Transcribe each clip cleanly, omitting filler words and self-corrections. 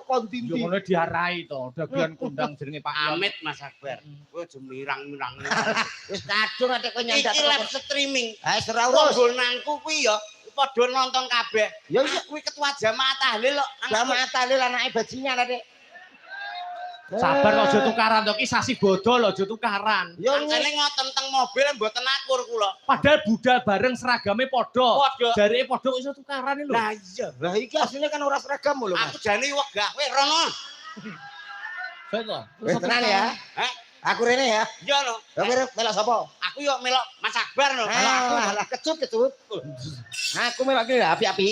kondi. Yo ngono diarai to, dagelan kondang jenenge Pak Yon. Amit Mas Akbar. Kowe aja mirang-mirang. Wis kadung nek kowe nyandak. Iki live streaming. Ha ora urus. Panggonanku kuwi ya padha nonton kabeh. Ya iya kuwi ketua jamaah tahlil kok. jamaah tahlil anake bajingan Dik. Sabar kok aja tukaran to, iki sasi bodol aja tukaran. Yo Angkene ngoten teng mobil mboten akur kula. Padahal budal bareng seragame padha. Padha. Jareke padha kok iso tukaran lho. Lah iya. lah iki asline kan ora seragam lho Mas. Aku jane wegah kowe rono. Betul. Wis tenan ya. Heh, Aku rene ya. iya lho. Lah kowe melok sapa? Aku yo melok Mas Akbar lho. Lah kecut. Aku melok iki api-api.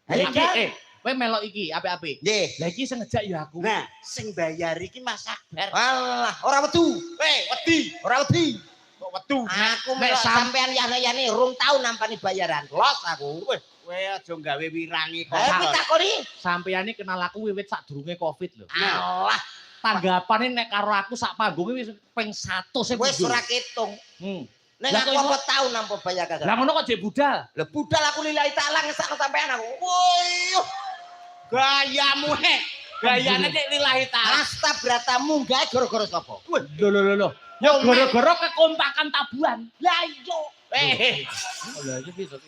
Iki kowe melok iki apik-apik. Nggih. Lah iki sing ngejak ya aku. Nah, sing bayar iki Mas Akbar. Walah, ora wedu. Wedi. Ora wedi. Kok wedu? Aku Nek melok sampean yane rung tau nampani bayaran. Los aku. Kowe aja gawe wirangi kok. Ayo pitakoni. Sampeyane kenal aku wiwit sadurunge Covid lho. Alah, Tanggapane nek karo aku sak panggonge wis ping 100 e. wis ora ketung. Nek Lah, aku kok apa tau nampa bayar kagak. Lah ngono kok jek budal. Lah budal aku lillahi taala ngesakno sampean aku. Woyo. Gayamu gayane nek lillahi taala. Asta bratamu gawe gara-gara sapa? Lho. Ya gara-gara kekompakan tabuhan. Lah iya. Lah iki piye to?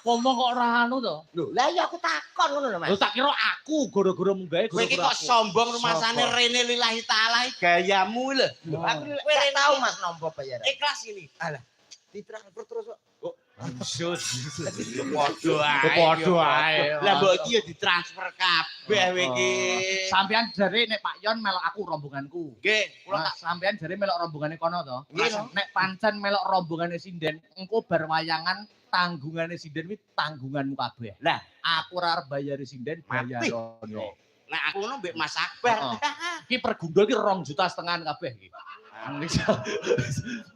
Ngomong kok ora anu to. Lho, lah iya aku takon ngono lho Mas. Lho tak kira aku gara-gara munggahe Kowe iki gara-gara kok aku. sombong rumasane rene lillahi taala gayamu lho. Aku ora tau Mas nampa bayaran. Ikhlas ini. Alah, ditransfer terus kok. Maksud padha ae. Padha ae. Lah mbok iki ya ditransfer kabeh kowe iki. Sampean jare nek Pak Yon melok aku rombonganku. Nggih, kula tak Sampean jare melok rombongane kono to. Nggih. Nek pancen melok rombongane sinden, engko bar wayangan tanggungane sinden kuwi tanggunganmu kabeh. Lah, Aku ora arep bayari sinden, bayar Mati. ono. nek aku ngono mbek Mas Akbar. Iki pergundul iki 2,5 juta kabeh iki.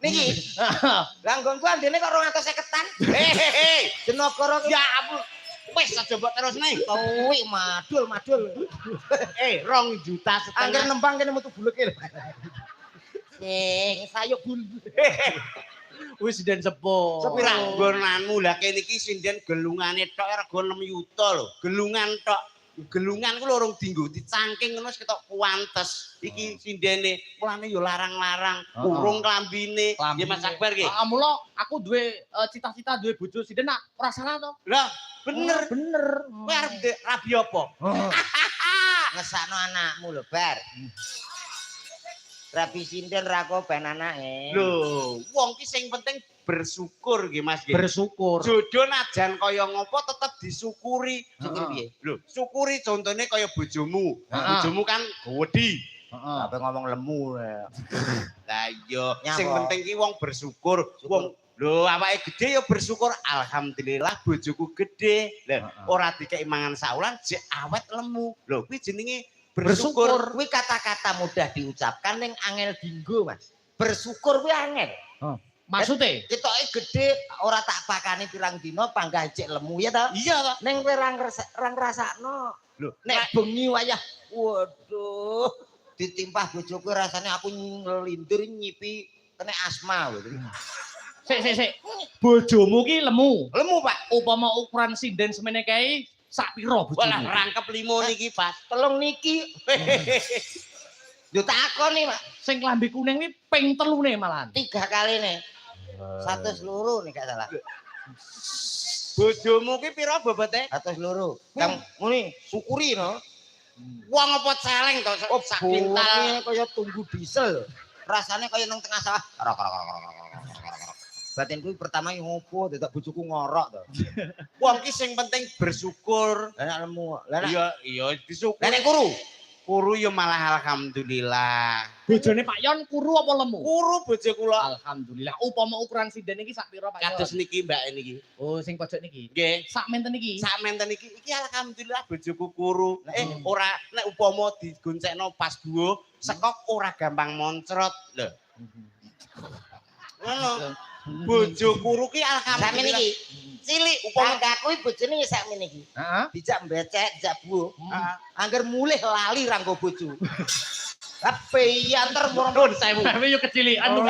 Niki. Lah nggonku andene kok 250-an. Hehehe. Jenagara ki Ya ampun. Wis aja mbok terusne. kuwi madul. 2 juta Angger setengah. nembang kene metu buleke lho. Sing sayuk bul. Wis sinden sepo. Sepira nggonanmu lah kene iki sinden gelungane tok rega 6 yuta lho. Gelungan tok. Gelungan ku lorong dinggo dicangking ngono wis ketok kuantes. Iki sindene mulane yo larang-larang, urung klambine. Nggih Mas Akbar nggih. Mula aku duwe cita-cita duwe bojo sinden nak ora salah to. Lah, bener. Bener. Kowe arep ndek rabi apa? Ngesakno anakmu lho, Bar. Rapi sinden ra kok ben anake. Lho, wong ki sing penting bersyukur nggih Mas nggih. Bersyukur. Jodoh najan kaya ngopo tetep disyukuri. Syukur piye? Lho, syukuri contone kaya bojomu. Heeh. Bojomu kan gowedi. Heeh. Apa ngomong lemu. Lah iya, Nyapa? sing penting ki wong bersyukur. Wong lho awake gede ya bersyukur. Alhamdulillah bojoku gede. Lah ora dikeki mangan saulan jek awet lemu. Lho kuwi jenenge bersyukur. Kuwi kata-kata mudah diucapkan ning angel dinggo, Mas. Bersyukur kuwi angel. Maksudnya? Ketoke gede ora tak pakani pirang dina panggah cek lemu ya ta? Iya to. Ning kowe ra ngrasakno. Lho, Nek bengi wayah waduh ditimpah bojoku rasane aku ngelindur nyipi kena asma lho. Sik. Bojomu ki lemu. Lemu, Pak. Upama ukuran sinden semene kae sak pira bojomu? Walah rangkep 5 niki pas. Telung niki. Yo takoni, Pak. Sing klambi kuning kuwi ping 3 malahan. 3 kali nih. 100 loro nih gak salah. Bojomu ki pira bobote? 100 loro. Kang muni syukuri no. Wong apa celeng to sak kintal. Bunga kaya tunggu diesel. Rasanya kaya nang tengah sawah. Batin kuwi pertama yang ngopo dadak bojoku ngorok to. Wong ki sing penting bersyukur. Lah nek lemu. Lah nek Iya disyukur. nek kuru. Kuru ya malah alhamdulillah. Bojone Pak Yon kuru apa lemu? Kuru bojo kula. Alhamdulillah. Upama ukuran sinden iki sak pira Pak Yon? Kados niki Mbak niki. Oh, sing pojok niki. Nggih. Sak menten iki. Sak menten iki alhamdulillah bojoku kuru. Ora nek upama digoncekno pas buah, sekok ora gampang moncrot. Lho. Ngono. Bojo kuru ki alhamdulillah. Sakmene iki. Cilik upama Tanggaku iki bojone ya sakmene iki. Heeh. Dijak mbecek, dijak buah. Angger mulih lali ra nggo bojo. Tapi antar murung sewu. Tapi yo kecilikan lho.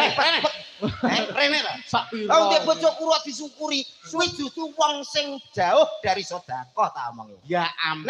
rene lho. Sak pira? Kau ndek bojo kuru disyukuri. Suwi justru wong sing jauh dari sedekah ta omong. Ya ampun.